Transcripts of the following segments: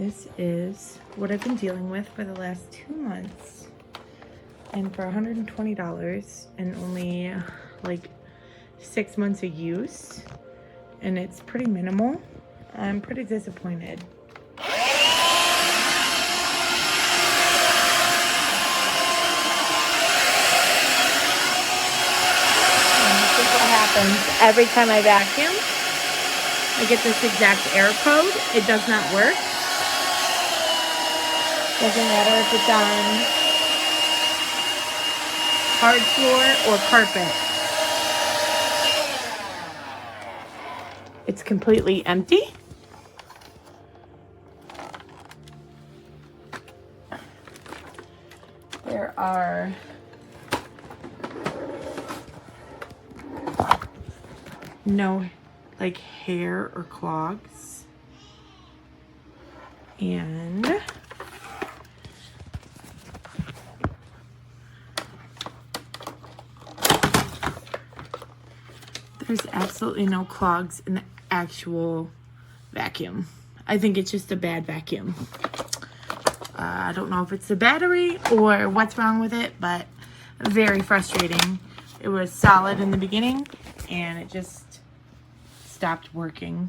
This is what I've been dealing with for the last 2 months. And for $120 and only like 6 months of use, and it's pretty minimal, I'm pretty disappointed. Every time I vacuum, I get this exact error code. It does not work. Doesn't matter if it's on hard floor or carpet. It's completely empty. There are no like hair or clogs, and there's absolutely no clogs in the actual vacuum. I think it's just a bad vacuum. I don't know if it's the battery or what's wrong with it, but very frustrating. It was solid in the beginning and it just stopped working.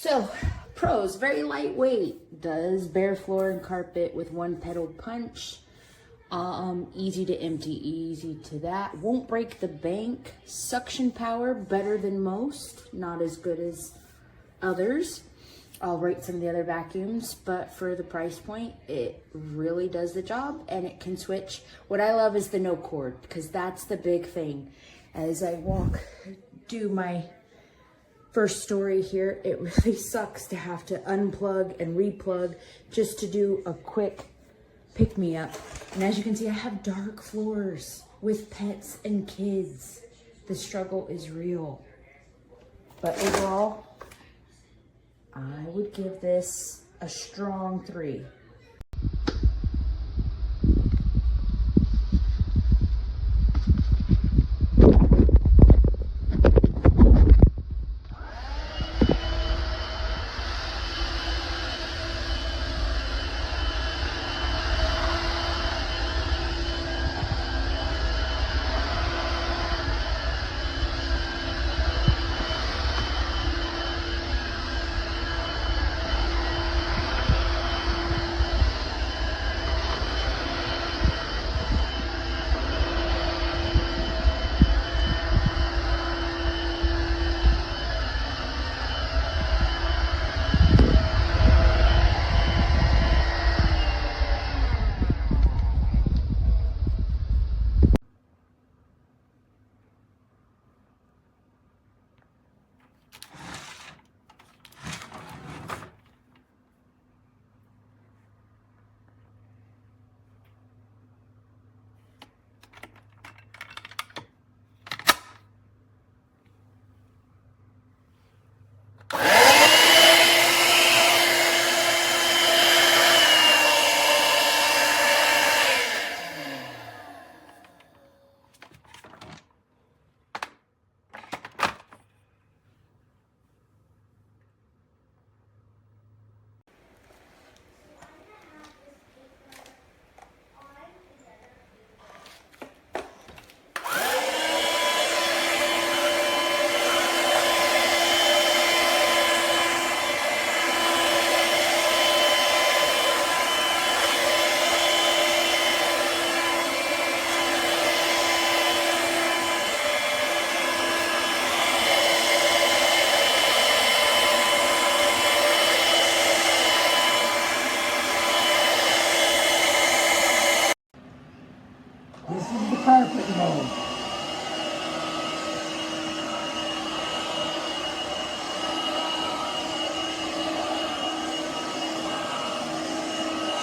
So, pros, very lightweight, does bare floor and carpet with one pedal punch, easy to empty, easy to that, won't break the bank, suction power, better than most, not as good as others. I'll rate some of the other vacuums, but for the price point, it really does the job, and it can switch. What I love is the no cord, because that's the big thing. As I do my first story here, it really sucks to have to unplug and replug just to do a quick pick-me-up. And as you can see, I have dark floors with pets and kids. The struggle is real. But overall, I would give this a strong 3.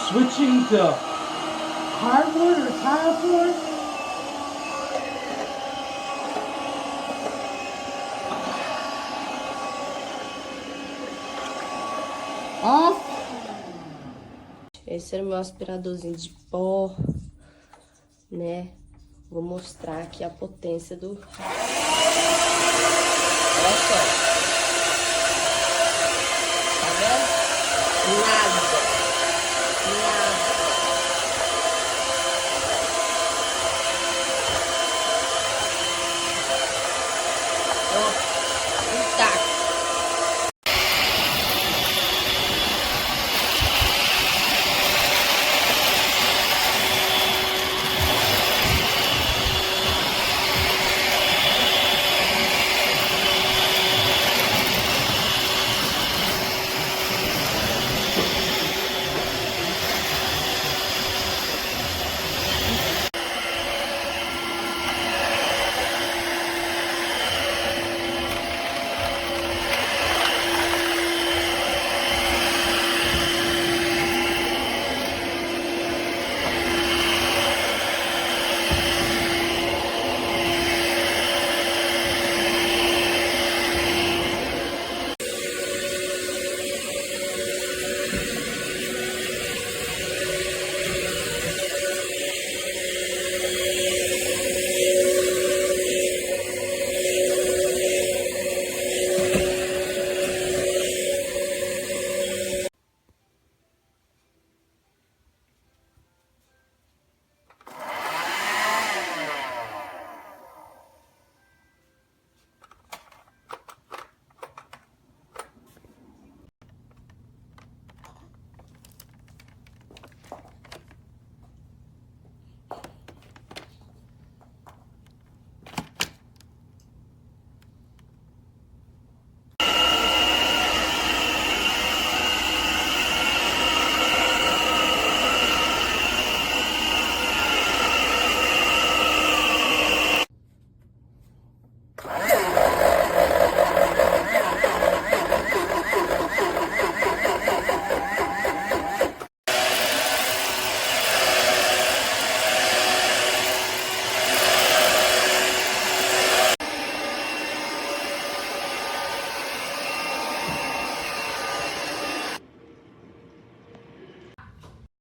switching to hardwood or tile floor. Off. Esse era o meu aspiradorzinho de pó, né? Vou mostrar aqui a potência do... Olha só.